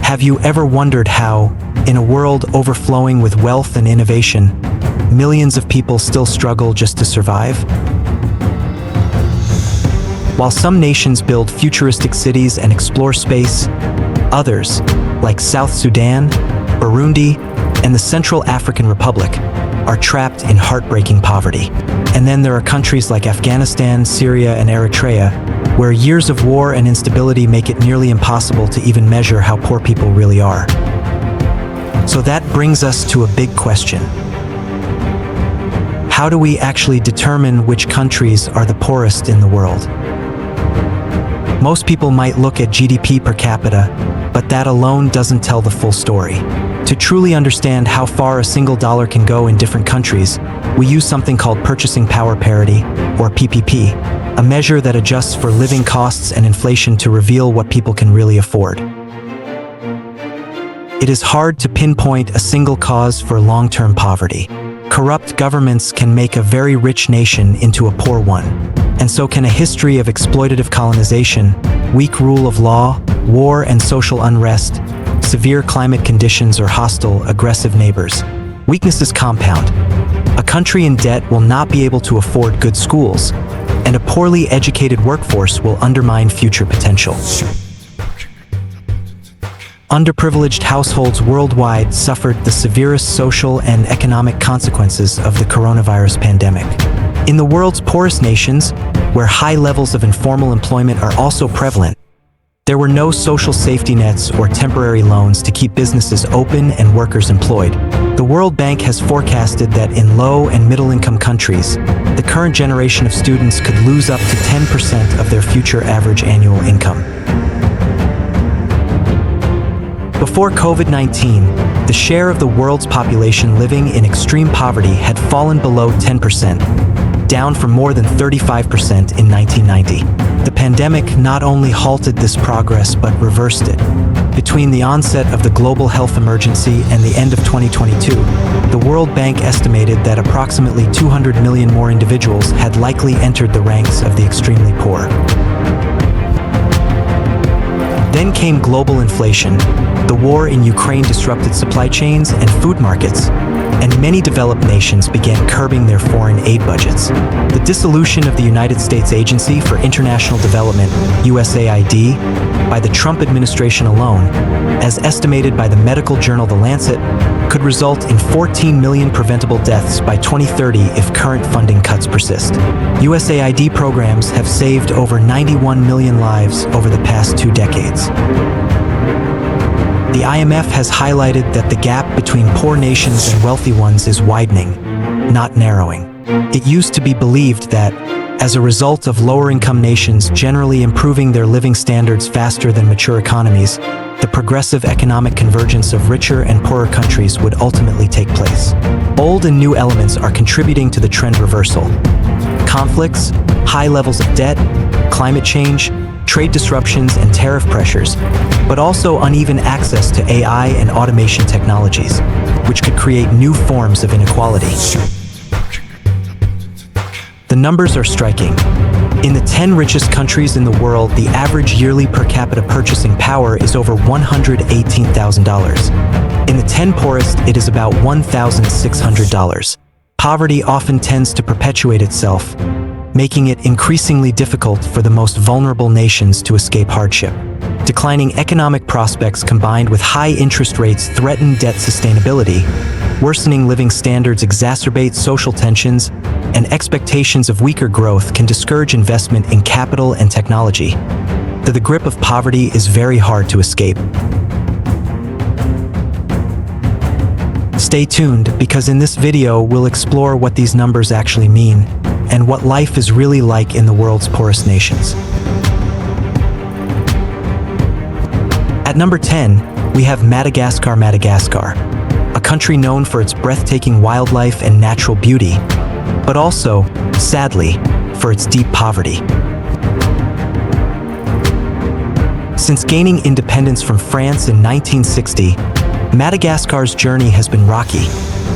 Have you ever wondered how, in a world overflowing with wealth and innovation, millions of people still struggle just to survive? While some nations build futuristic cities and explore space, others, like South Sudan, Burundi, and the Central African Republic, are trapped in heartbreaking poverty. And then there are countries like Afghanistan, Syria, and Eritrea, where years of war and instability make it nearly impossible to even measure how poor people really are. So that brings us to a big question. How do we actually determine which countries are the poorest in the world? Most people might look at GDP per capita, but that alone doesn't tell the full story. To truly understand how far a single dollar can go in different countries, we use something called purchasing power parity, or PPP, a measure that adjusts for living costs and inflation to reveal what people can really afford. It is hard to pinpoint a single cause for long-term poverty. Corrupt governments can make a very rich nation into a poor one, and so can a history of exploitative colonization, weak rule of law, war and social unrest, severe climate conditions, or hostile, aggressive neighbors. Weaknesses compound. A country in debt will not be able to afford good schools, and a poorly educated workforce will undermine future potential. Underprivileged households worldwide suffered the severest social and economic consequences of the coronavirus pandemic. In the world's poorest nations, where high levels of informal employment are also prevalent, there were no social safety nets or temporary loans to keep businesses open and workers employed. The World Bank has forecasted that in low and middle-income countries, the current generation of students could lose up to 10% of their future average annual income. Before COVID-19, the share of the world's population living in extreme poverty had fallen below 10%, down from more than 35% in 1990. The pandemic not only halted this progress but reversed it. Between the onset of the global health emergency and the end of 2022, the World Bank estimated that approximately 200 million more individuals had likely entered the ranks of the extremely poor. Then came global inflation. The war in Ukraine disrupted supply chains and food markets, and many developed nations began curbing their foreign aid budgets. The dissolution of the United States Agency for International Development, USAID, by the Trump administration alone, as estimated by the medical journal The Lancet, could result in 14 million preventable deaths by 2030 if current funding cuts persist. USAID programs have saved over 91 million lives over the past 2 decades. The IMF has highlighted that the gap between poor nations and wealthy ones is widening, not narrowing. It used to be believed that, as a result of lower-income nations generally improving their living standards faster than mature economies, the progressive economic convergence of richer and poorer countries would ultimately take place. Old and new elements are contributing to the trend reversal. Conflicts, high levels of debt, climate change, trade disruptions and tariff pressures, but also uneven access to AI and automation technologies, which could create new forms of inequality. The numbers are striking. In the 10 richest countries in the world, the average yearly per capita purchasing power is over $118,000. In the 10 poorest, it is about $1,600. Poverty often tends to perpetuate itself, making it increasingly difficult for the most vulnerable nations to escape hardship. Declining economic prospects combined with high interest rates threaten debt sustainability. Worsening living standards exacerbate social tensions, and expectations of weaker growth can discourage investment in capital and technology. The grip of poverty is very hard to escape. Stay tuned, because in this video we'll explore what these numbers actually mean and what life is really like in the world's poorest nations. At number 10, we have Madagascar, a country known for its breathtaking wildlife and natural beauty, but also, sadly, for its deep poverty. Since gaining independence from France in 1960, Madagascar's journey has been rocky,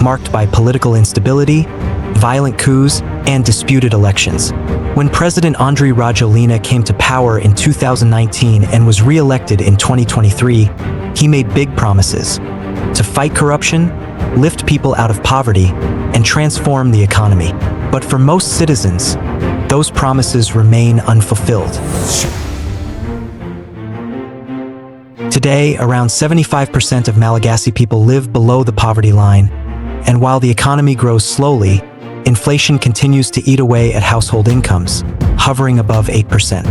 marked by political instability, violent coups, and disputed elections. When President Andry Rajoelina came to power in 2019 and was re-elected in 2023, He made big promises to fight corruption, lift people out of poverty, and transform the economy. But for most citizens, those promises remain unfulfilled. Today, around 75% of Malagasy people live below the poverty line, and while the economy grows slowly, inflation continues to eat away at household incomes, hovering above 8%.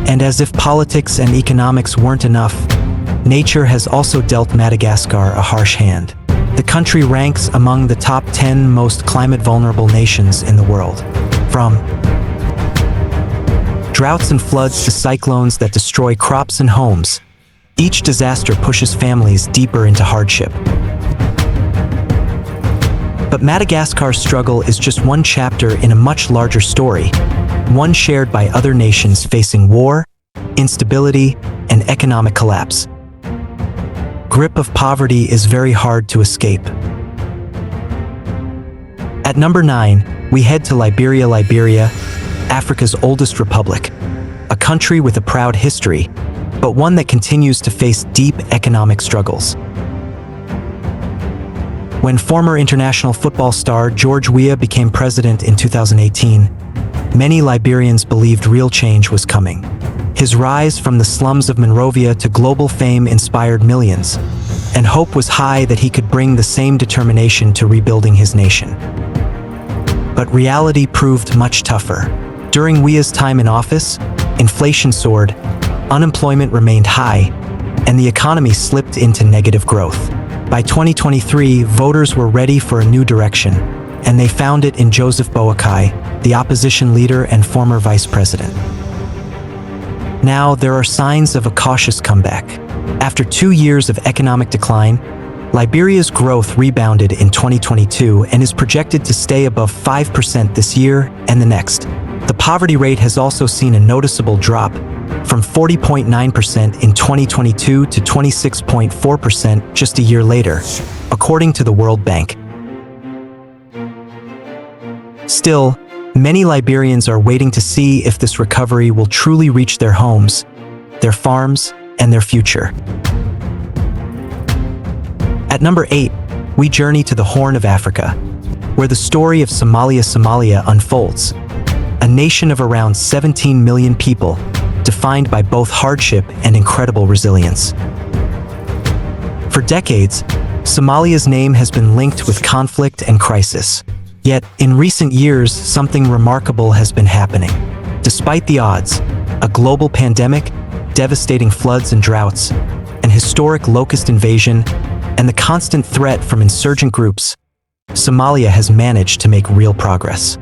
And as if politics and economics weren't enough, nature has also dealt Madagascar a harsh hand. The country ranks among the top 10 most climate-vulnerable nations in the world. From droughts and floods to cyclones that destroy crops and homes, each disaster pushes families deeper into hardship. But Madagascar's struggle is just one chapter in a much larger story, one shared by other nations facing war, instability, and economic collapse. Grip of poverty is very hard to escape. At number 9, we head to Liberia, Africa's oldest republic, a country with a proud history, but one that continues to face deep economic struggles. When former international football star George Weah became president in 2018, many Liberians believed real change was coming. His rise from the slums of Monrovia to global fame inspired millions, and hope was high that he could bring the same determination to rebuilding his nation. But reality proved much tougher. During Weah's time in office, inflation soared, unemployment remained high, and the economy slipped into negative growth. By 2023, voters were ready for a new direction, and they found it in Joseph Boakai, the opposition leader and former vice president. Now, there are signs of a cautious comeback. After 2 years of economic decline, Liberia's growth rebounded in 2022 and is projected to stay above 5% this year and the next. The poverty rate has also seen a noticeable drop, from 40.9% in 2022 to 26.4% just a year later, according to the World Bank. Still, many Liberians are waiting to see if this recovery will truly reach their homes, their farms, and their future. At number 8, we journey to the Horn of Africa, where the story of Somalia unfolds, a nation of around 17 million people, defined by both hardship and incredible resilience. For decades, Somalia's name has been linked with conflict and crisis. Yet, in recent years, something remarkable has been happening. Despite the odds, a global pandemic, devastating floods and droughts, an historic locust invasion, and the constant threat from insurgent groups, Somalia has managed to make real progress.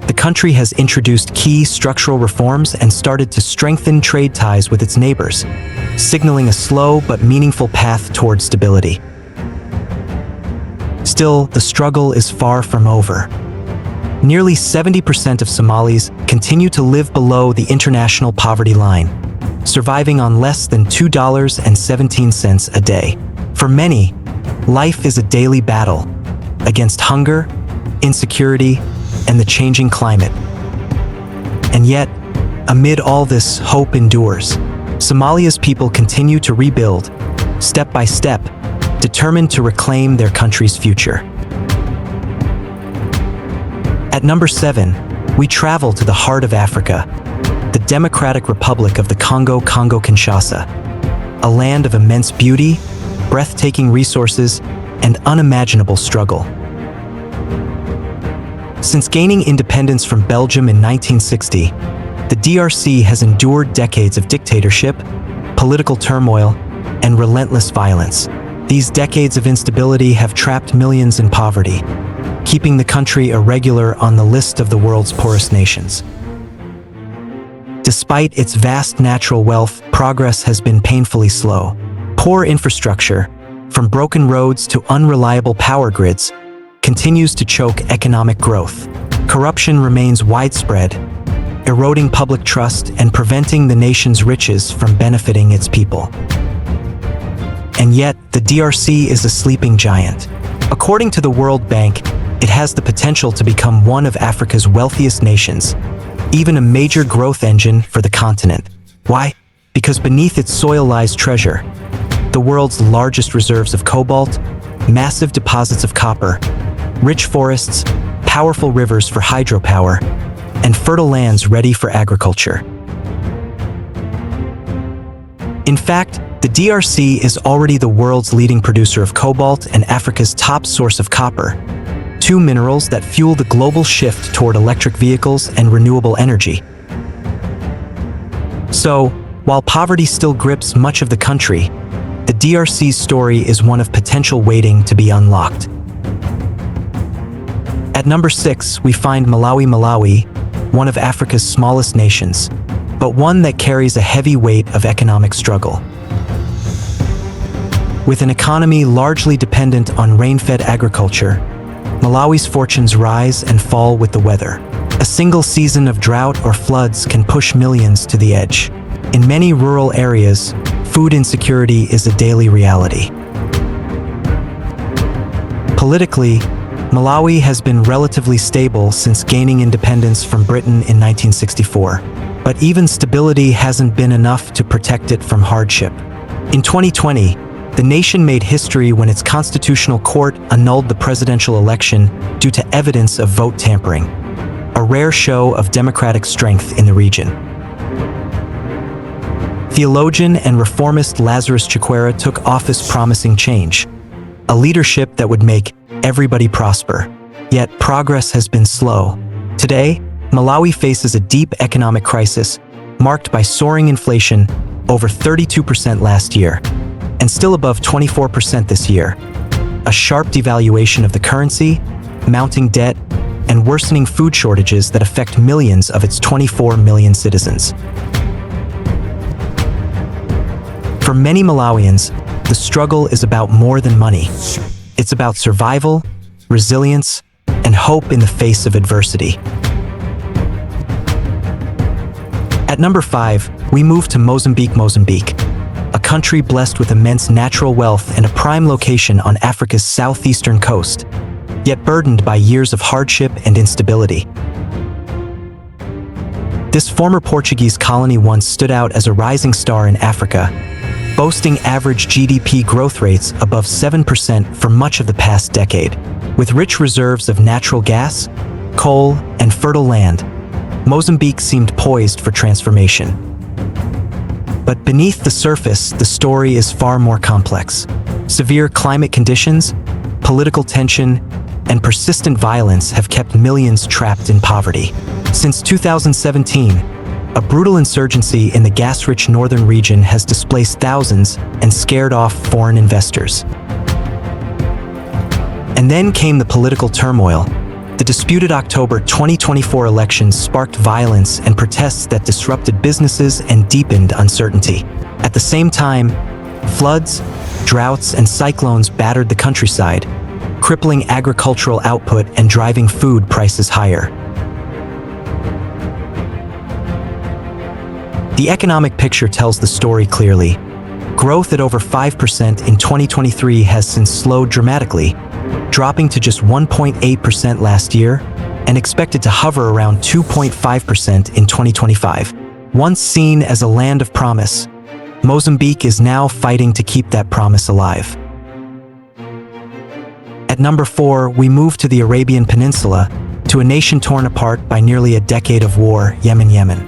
The country has introduced key structural reforms and started to strengthen trade ties with its neighbors, signaling a slow but meaningful path toward stability. Still, the struggle is far from over. Nearly 70% of Somalis continue to live below the international poverty line, surviving on less than $2.17 a day. For many, life is a daily battle against hunger, insecurity, and the changing climate. And yet, amid all this, hope endures. Somalia's people continue to rebuild, step by step, determined to reclaim their country's future. At number 7, we travel to the heart of Africa, the Democratic Republic of the Congo-Kinshasa, a land of immense beauty, breathtaking resources, and unimaginable struggle. Since gaining independence from Belgium in 1960, the DRC has endured decades of dictatorship, political turmoil, and relentless violence. These decades of instability have trapped millions in poverty, keeping the country irregular on the list of the world's poorest nations. Despite its vast natural wealth, progress has been painfully slow. Poor infrastructure, from broken roads to unreliable power grids, continues to choke economic growth. Corruption remains widespread, eroding public trust and preventing the nation's riches from benefiting its people. And yet, the DRC is a sleeping giant. According to the World Bank, it has the potential to become one of Africa's wealthiest nations, even a major growth engine for the continent. Why? Because beneath its soil lies treasure. The world's largest reserves of cobalt, massive deposits of copper, rich forests, powerful rivers for hydropower, and fertile lands ready for agriculture. In fact, the DRC is already the world's leading producer of cobalt and Africa's top source of copper, two minerals that fuel the global shift toward electric vehicles and renewable energy. So, while poverty still grips much of the country, the DRC's story is one of potential waiting to be unlocked. At number 6, we find Malawi, one of Africa's smallest nations, but one that carries a heavy weight of economic struggle. With an economy largely dependent on rain-fed agriculture, Malawi's fortunes rise and fall with the weather. A single season of drought or floods can push millions to the edge. In many rural areas, food insecurity is a daily reality. Politically, Malawi has been relatively stable since gaining independence from Britain in 1964, but even stability hasn't been enough to protect it from hardship. In 2020, the nation made history when its constitutional court annulled the presidential election due to evidence of vote tampering, a rare show of democratic strength in the region. Theologian and reformist Lazarus Chakwera took office promising change, a leadership that would make everybody prosper. Yet progress has been slow. Today, Malawi faces a deep economic crisis marked by soaring inflation, over 32% last year, and still above 24% this year, a sharp devaluation of the currency, mounting debt, and worsening food shortages that affect millions of its 24 million citizens. For many Malawians, the struggle is about more than money. It's about survival, resilience, and hope in the face of adversity. At number 5, we move to Mozambique, a country blessed with immense natural wealth and a prime location on Africa's southeastern coast, yet burdened by years of hardship and instability. This former Portuguese colony once stood out as a rising star in Africa, boasting average GDP growth rates above 7% for much of the past decade. With rich reserves of natural gas, coal, and fertile land, Mozambique seemed poised for transformation. But beneath the surface, the story is far more complex. Severe climate conditions, political tension, and persistent violence have kept millions trapped in poverty. Since 2017, a brutal insurgency in the gas-rich northern region has displaced thousands and scared off foreign investors. And then came the political turmoil. The disputed October 2024 elections sparked violence and protests that disrupted businesses and deepened uncertainty. At the same time, floods, droughts, and cyclones battered the countryside, crippling agricultural output and driving food prices higher. The economic picture tells the story clearly. Growth at over 5% in 2023 has since slowed dramatically, dropping to just 1.8% last year and expected to hover around 2.5% in 2025. Once seen as a land of promise, Mozambique is now fighting to keep that promise alive. At number 4, we move to the Arabian Peninsula, to a nation torn apart by nearly a decade of war, Yemen.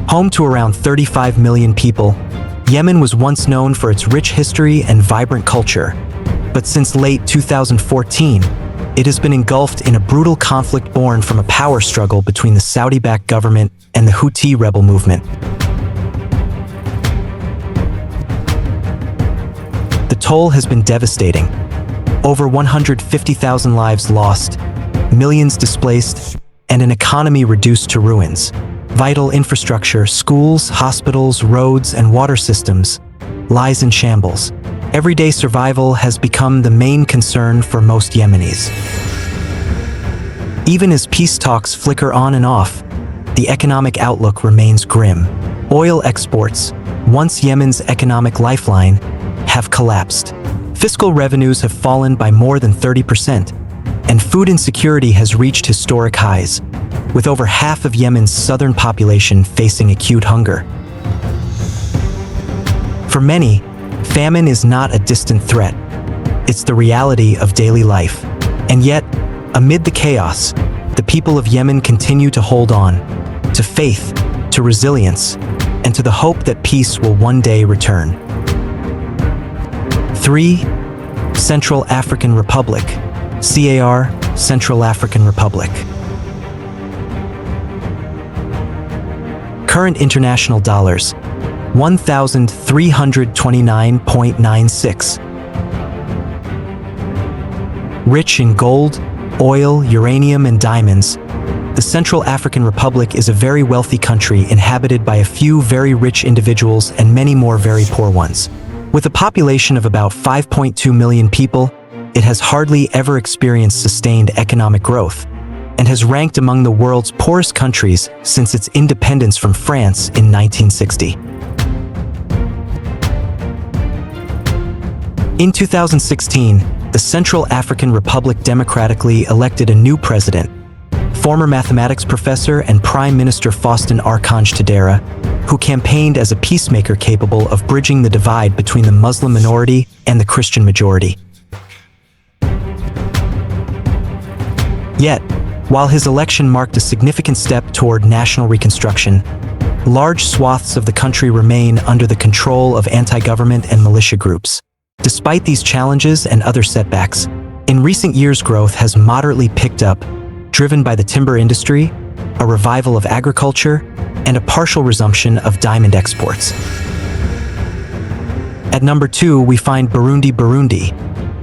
Home to around 35 million people, Yemen was once known for its rich history and vibrant culture, but since late 2014, it has been engulfed in a brutal conflict born from a power struggle between the Saudi-backed government and the Houthi rebel movement. The toll has been devastating. Over 150,000 lives lost, millions displaced, and an economy reduced to ruins. Vital infrastructure, schools, hospitals, roads, and water systems lies in shambles. Everyday survival has become the main concern for most Yemenis. Even as peace talks flicker on and off, the economic outlook remains grim. Oil exports, once Yemen's economic lifeline, have collapsed. Fiscal revenues have fallen by more than 30%, and food insecurity has reached historic highs. with over half of Yemen's southern population facing acute hunger. For many, famine is not a distant threat. It's the reality of daily life. And yet, amid the chaos, the people of Yemen continue to hold on to faith, to resilience, and to the hope that peace will one day return. 3. Central African Republic, CAR, Central African Republic. Current international dollars, 1,329.96. Rich in gold, oil, uranium, and diamonds, the Central African Republic is a very wealthy country inhabited by a few very rich individuals and many more very poor ones. With a population of about 5.2 million people, it has hardly ever experienced sustained economic growth and has ranked among the world's poorest countries since its independence from France in 1960. In 2016, the Central African Republic democratically elected a new president, former mathematics professor and Prime Minister Faustin Archange Touadéra, who campaigned as a peacemaker capable of bridging the divide between the Muslim minority and the Christian majority. Yet, while his election marked a significant step toward national reconstruction, large swaths of the country remain under the control of anti-government and militia groups. Despite these challenges and other setbacks, in recent years growth has moderately picked up, driven by the timber industry, a revival of agriculture, and a partial resumption of diamond exports. At number 2, we find Burundi,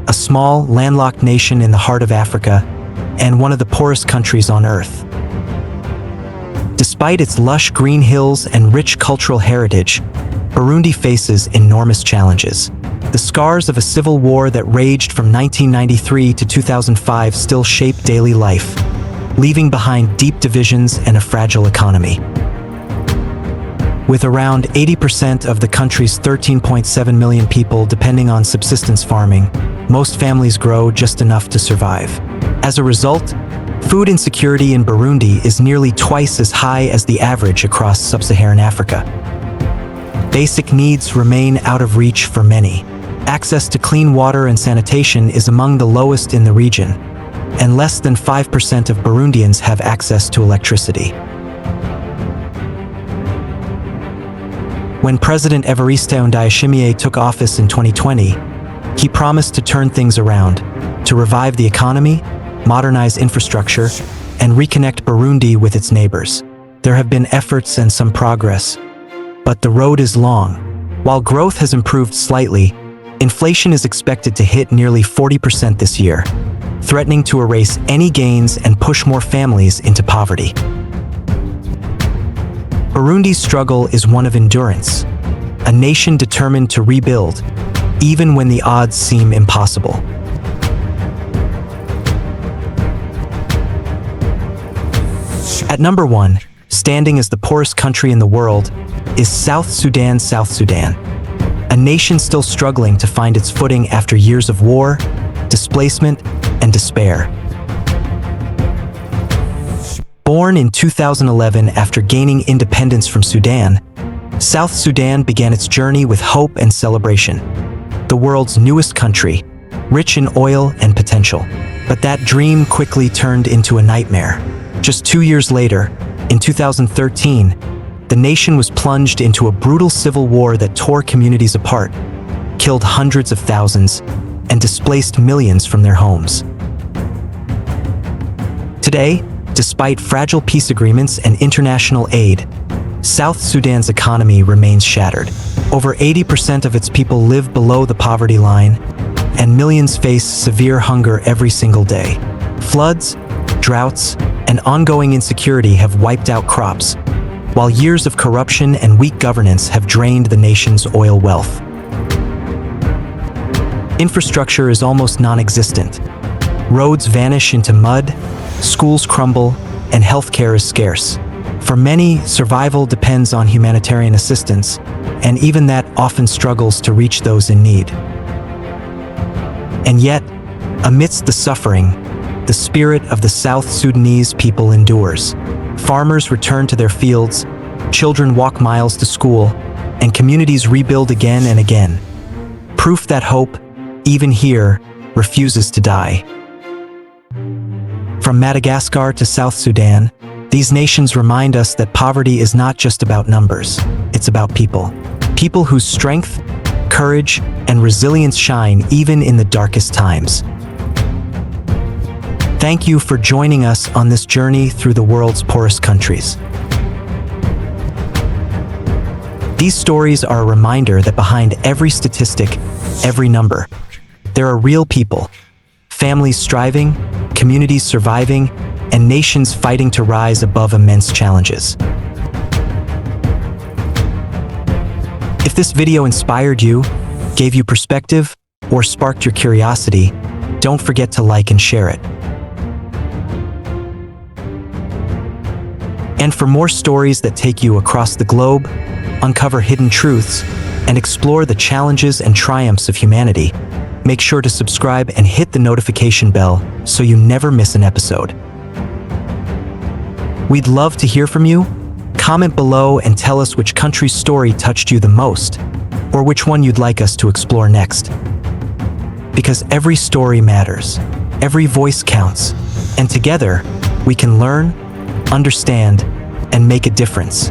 a small, landlocked nation in the heart of Africa, and one of the poorest countries on Earth. Despite its lush green hills and rich cultural heritage, Burundi faces enormous challenges. The scars of a civil war that raged from 1993 to 2005 still shape daily life, leaving behind deep divisions and a fragile economy. With around 80% of the country's 13.7 million people depending on subsistence farming, most families grow just enough to survive. As a result, food insecurity in Burundi is nearly twice as high as the average across sub-Saharan Africa. Basic needs remain out of reach for many. Access to clean water and sanitation is among the lowest in the region, and less than 5% of Burundians have access to electricity. When President Evariste Ndayishimiye took office in 2020, he promised to turn things around, to revive the economy, modernize infrastructure, and reconnect Burundi with its neighbors. There have been efforts and some progress, but the road is long. While growth has improved slightly, inflation is expected to hit nearly 40% this year, threatening to erase any gains and push more families into poverty. Burundi's struggle is one of endurance, a nation determined to rebuild, even when the odds seem impossible. At number 1, standing as the poorest country in the world, is South Sudan, a nation still struggling to find its footing after years of war, displacement, and despair. Born in 2011 after gaining independence from Sudan, South Sudan began its journey with hope and celebration. The world's newest country, rich in oil and potential. But that dream quickly turned into a nightmare. Just 2 years later, in 2013, the nation was plunged into a brutal civil war that tore communities apart, killed hundreds of thousands, and displaced millions from their homes. Today, despite fragile peace agreements and international aid, South Sudan's economy remains shattered. Over 80% of its people live below the poverty line, and millions face severe hunger every single day. Floods, droughts, and ongoing insecurity have wiped out crops, while years of corruption and weak governance have drained the nation's oil wealth. Infrastructure is almost non-existent. Roads vanish into mud, schools crumble, and healthcare is scarce. For many, survival depends on humanitarian assistance, and even that often struggles to reach those in need. And yet, amidst the suffering, the spirit of the South Sudanese people endures. Farmers return to their fields, children walk miles to school, and communities rebuild again and again. Proof that hope, even here, refuses to die. From Madagascar to South Sudan, these nations remind us that poverty is not just about numbers, it's about people. People whose strength, courage, and resilience shine even in the darkest times. Thank you for joining us on this journey through the world's poorest countries. These stories are a reminder that behind every statistic, every number, there are real people, families striving, communities surviving, and nations fighting to rise above immense challenges. If this video inspired you, gave you perspective, or sparked your curiosity, don't forget to like and share it. And for more stories that take you across the globe, uncover hidden truths, and explore the challenges and triumphs of humanity, make sure to subscribe and hit the notification bell so you never miss an episode. We'd love to hear from you. Comment below and tell us which country's story touched you the most, or which one you'd like us to explore next. Because every story matters, every voice counts, and together we can learn, understand, and make a difference.